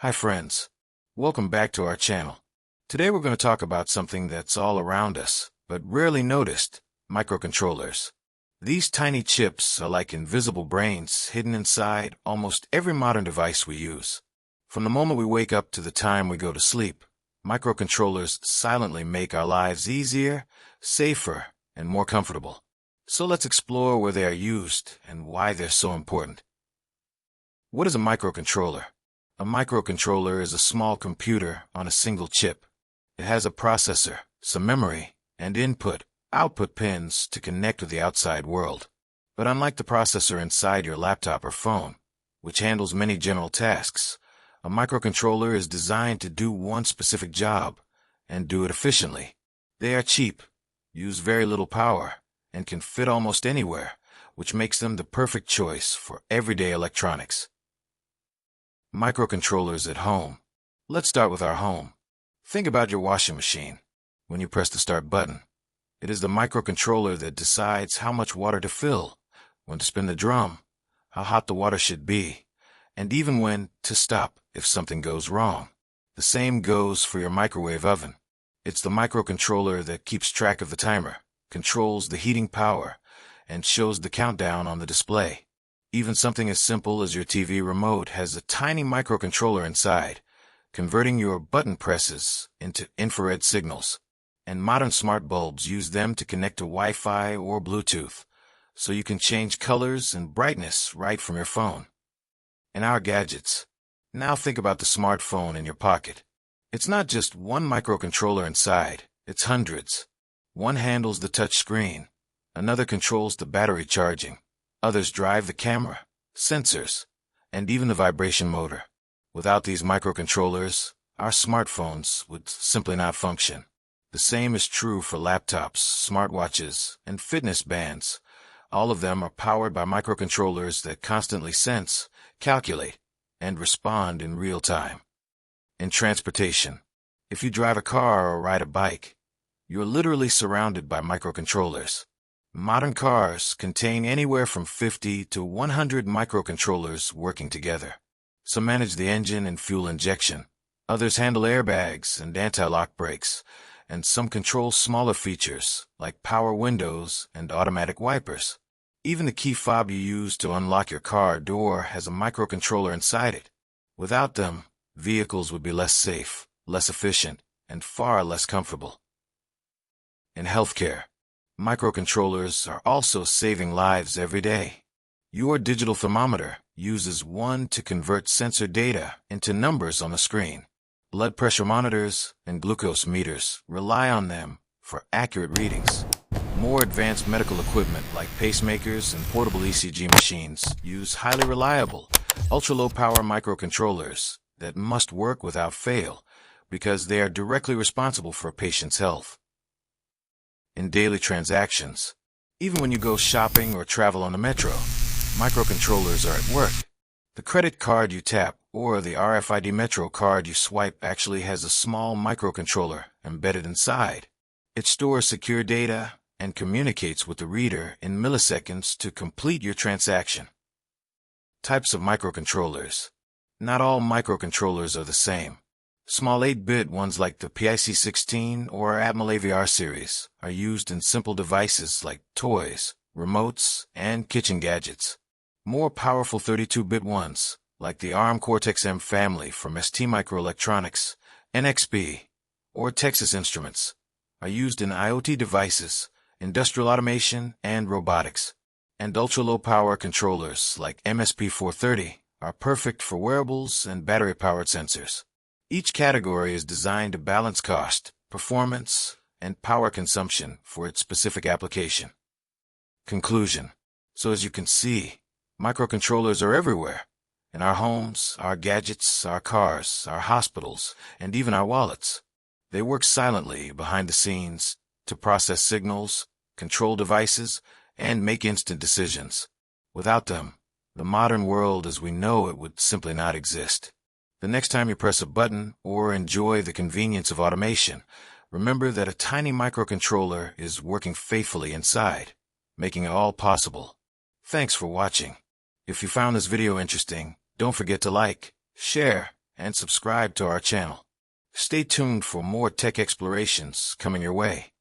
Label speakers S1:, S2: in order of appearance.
S1: Hi friends, welcome back to our channel. Today we're going to talk about something that's all around us, but rarely noticed: microcontrollers. These tiny chips are like invisible brains hidden inside almost every modern device we use. From the moment we wake up to the time we go to sleep, microcontrollers silently make our lives easier, safer, and more comfortable. So let's explore where they are used and why they're so important. What is a microcontroller? A microcontroller is a small computer on a single chip. It has a processor, some memory, and input/output pins to connect with the outside world. But unlike the processor inside your laptop or phone, which handles many general tasks, a microcontroller is designed to do one specific job and do it efficiently. They are cheap, use very little power, and can fit almost anywhere, which makes them the perfect choice for everyday electronics. Microcontrollers at home. Let's start with our home. Think about your washing machine. When you press the start button, it is the microcontroller that decides how much water to fill, when to spin the drum, how hot the water should be, and even when to stop if something goes wrong. The same goes for your microwave oven. It's the microcontroller that keeps track of the timer, controls the heating power, and shows the countdown on the display. Even something as simple as your TV remote has a tiny microcontroller inside, converting your button presses into infrared signals. And modern smart bulbs use them to connect to Wi-Fi or Bluetooth, so you can change colors and brightness right from your phone. And our gadgets. Now think about the smartphone in your pocket. It's not just one microcontroller inside, it's hundreds. One handles the touch screen, another controls the battery charging. Others drive the camera, sensors, and even the vibration motor. Without these microcontrollers, our smartphones would simply not function. The same is true for laptops, smartwatches, and fitness bands. All of them are powered by microcontrollers that constantly sense, calculate, and respond in real time. In transportation, if you drive a car or ride a bike, you're literally surrounded by microcontrollers. Modern cars contain anywhere from 50 to 100 microcontrollers working together. Some manage the engine and fuel injection, others handle airbags and anti-lock brakes, and some control smaller features like power windows and automatic wipers. Even the key fob you use to unlock your car door has a microcontroller inside it. Without them, vehicles would be less safe, less efficient, and far less comfortable. In healthcare, microcontrollers are also saving lives every day. Your digital thermometer uses one to convert sensor data into numbers on the screen. Blood pressure monitors and glucose meters rely on them for accurate readings. More advanced medical equipment like pacemakers and portable ECG machines use highly reliable, ultra-low power microcontrollers that must work without fail because they are directly responsible for a patient's health. In daily transactions, even when you go shopping or travel on the metro, microcontrollers are at work. The credit card you tap or the RFID Metro card you swipe actually has a small microcontroller embedded inside. It stores secure data and communicates with the reader in milliseconds to complete your transaction. Types of microcontrollers. Not all microcontrollers are the same. Small 8-bit ones like the PIC16 or Atmel AVR series are used in simple devices like toys, remotes, and kitchen gadgets. More powerful 32-bit ones, like the ARM Cortex-M family from STMicroelectronics, NXP, or Texas Instruments, are used in IoT devices, industrial automation, and robotics. And ultra-low power controllers like MSP430 are perfect for wearables and battery-powered sensors. Each category is designed to balance cost, performance, and power consumption for its specific application. Conclusion. So as you can see, microcontrollers are everywhere. In our homes, our gadgets, our cars, our hospitals, and even our wallets. They work silently behind the scenes to process signals, control devices, and make instant decisions. Without them, the modern world as we know it would simply not exist. The next time you press a button or enjoy the convenience of automation, remember that a tiny microcontroller is working faithfully inside, making it all possible. Thanks for watching. If you found this video interesting, don't forget to like, share, and subscribe to our channel. Stay tuned for more tech explorations coming your way.